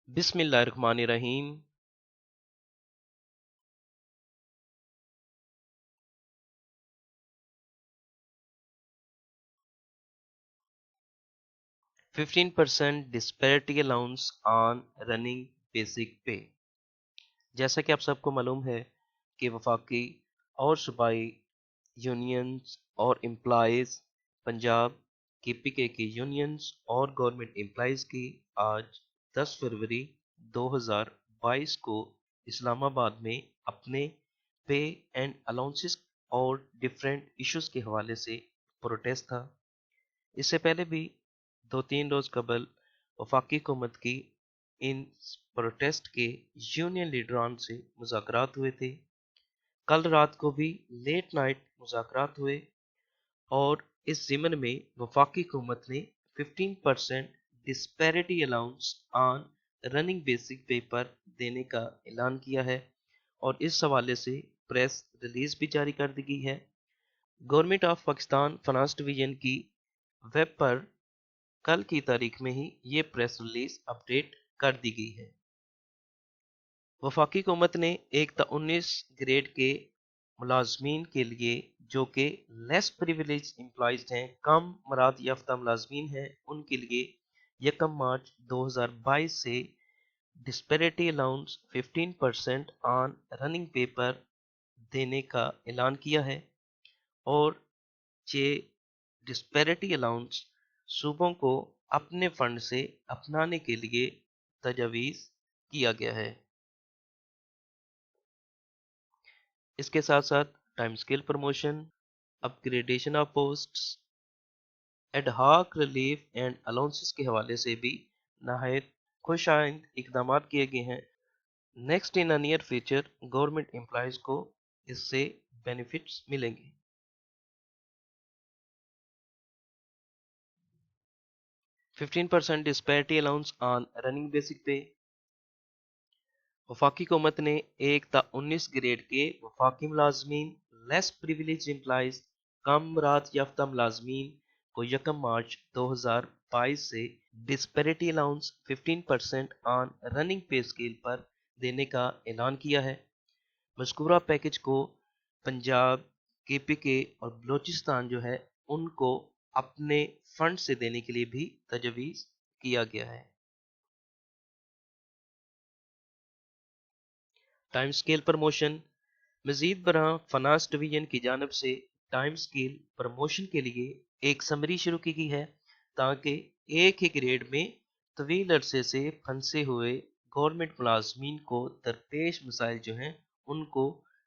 बिस्मिल्लाहिर्रहमानिर्रहीम। 15% disparity allowance on running basic पे। जैसा कि आप सबको मालूम है कि वफाकी और सूबाई यूनियंस और एम्प्लॉयज़ पंजाब केपीके की यूनियंस और गवर्नमेंट एम्प्लॉयज़ की आज 10 फरवरी 2022 को इस्लामाबाद में अपने पे एंड अलाउंसेस और डिफरेंट इश्यूज़ के हवाले से प्रोटेस्ट था। इससे पहले भी 2-3 रोज कबल वफाकी हुकूमत की इन प्रोटेस्ट के यूनियन लीडरान से मुज़ाकरात हुए थे। कल रात को भी लेट नाइट मुज़ाकरात हुए और इस ज़िमन में वफाकी हुकूमत ने 15% disparity allowance on running basic पे पर देने का ऐलान किया है और इस हवाले से प्रेस रिलीज भी जारी कर दी गई है। Government of Pakistan finance division की वेब पर कल की तारीख में ही ये प्रेस रिलीज अपडेट कर दी गई है। वफाकी हुकूमत ने एक ता 19 ग्रेड के मुलाजमीन के लिए जो कि लेस प्रिविलेज एम्प्लॉयज हैं, कम मराद याफ्ता मुलाजमीन हैं, उनके लिए 1 मार्च 2022 से disparity allowance 15% on running paper देने का ऐलान किया है और ये डिस्पैरिटी अलाउंस सूबों को अपने फंड से अपनाने के लिए तजवीज़ किया गया है। इसके साथ साथ time scale promotion, upgradation of posts, ad hoc relief and allowances के हवाले से भी नहायत खुशाइंद इकदाम किए गए हैं। Next in a near future government employees को इससे बेनिफिट्स मिलेंगे। 15% disparity allowance on running basic पे। वफाकी हुकूमत ने 1 ता 19 ग्रेड के वफाकी मुलाजमीन, लेस प्रिविलेज एम्प्लॉयज, कम राहत याफ्ता मुलाजमीन को 1 मार्च 2022 से डिस्पैरिटी अलाउंस 15% ऑन रनिंग पे स्केल पर देने का ऐलान किया है। मज़कूरा पैकेज को पंजाब, केपीके और बलोचिस्तान जो है उनको अपने फंड से देने के लिए भी तजवीज़ किया गया है। Time scale promotion. मजीद बरआं फाइनेंस डिवीजन की जानब से टाइम स्केल प्रमोशन के लिए एक समरी शुरू की गई है ताकि एक ही ग्रेड में तवील अरसे से फंसे हुए गवर्नमेंट मुलाजमीन को दरपेश मसाइल जो हैं उनको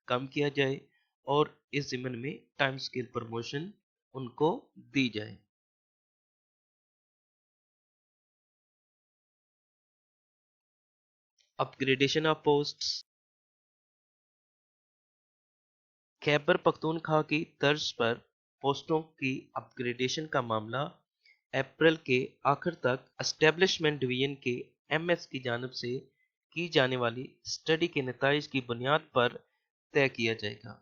कम किया जाए और इस ज़िम्न में टाइम स्केल प्रमोशन उनको दी जाए। Upgradation of posts. Khyber Pakhtunkhwa की तर्ज पर पोस्टों की अपग्रेडेशन का मामला अप्रैल के आखिर तक एस्टेब्लिशमेंट डिवीजन के एमएस की जानिब से की जाने वाली स्टडी के नताइज की बुनियाद पर तय किया जाएगा।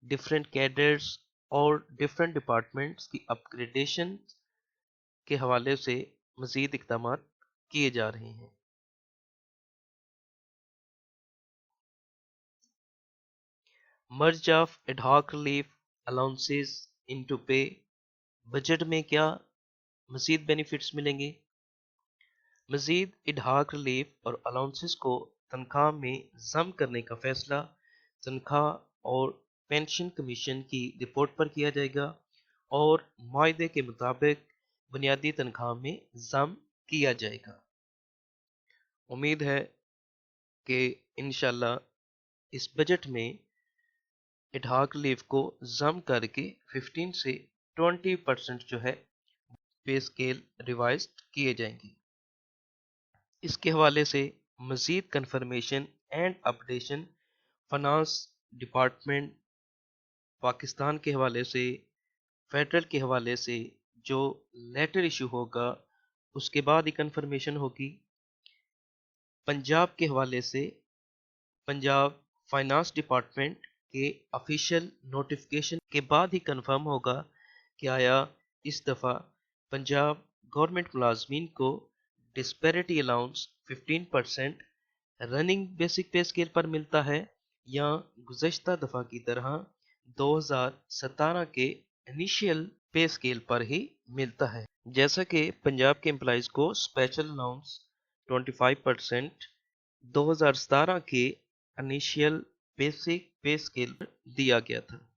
डिफरेंट कैडर्स और डिफरेंट डिपार्टमेंट्स की अपग्रेडेशन के हवाले से मजीद इकदाम किए जा रहे हैं। Merge of ad hoc relief allowances into pay. Budget में क्या मजीद बेनिफिट्स मिलेंगे? मजीद एडहॉक रिलीफ और अलाउंसेस को तनख्वाह में जम करने का फैसला तनख्वाह और पेंशन कमीशन की रिपोर्ट पर किया जाएगा और मुआहदे के मुताबिक बुनियादी तनख्वाह में जम किया जाएगा। उम्मीद है कि इंशाल्लाह इस बजट में एडहॉक रिलीफ को जम करके 15 से 20% जो है पे स्केल रिवाइज किए जाएंगे। इसके हवाले से मजीद confirmation and updation finance department Pakistan के हवाले से, फेडरल के हवाले से जो लेटर इशू होगा उसके बाद ही कन्फर्मेशन होगी। पंजाब के हवाले से पंजाब फाइनेंस डिपार्टमेंट के ऑफिशियल नोटिफिकेशन के बाद ही कंफर्म होगा कि आया इस दफ़ा पंजाब गवर्नमेंट मुलाजमीन को डिस्पैरिटी अलाउंस 15% रनिंग बेसिक पे स्केल पर मिलता है या गुज़श्ता दफ़ा की तरह 2017 के इनिशियल पे स्केल पर ही मिलता है। जैसा कि पंजाब के एम्प्लॉइज़ को स्पेशल अलाउंस 25% 2017 के इनिशियल बेसिक पे स्केल पर दिया गया था।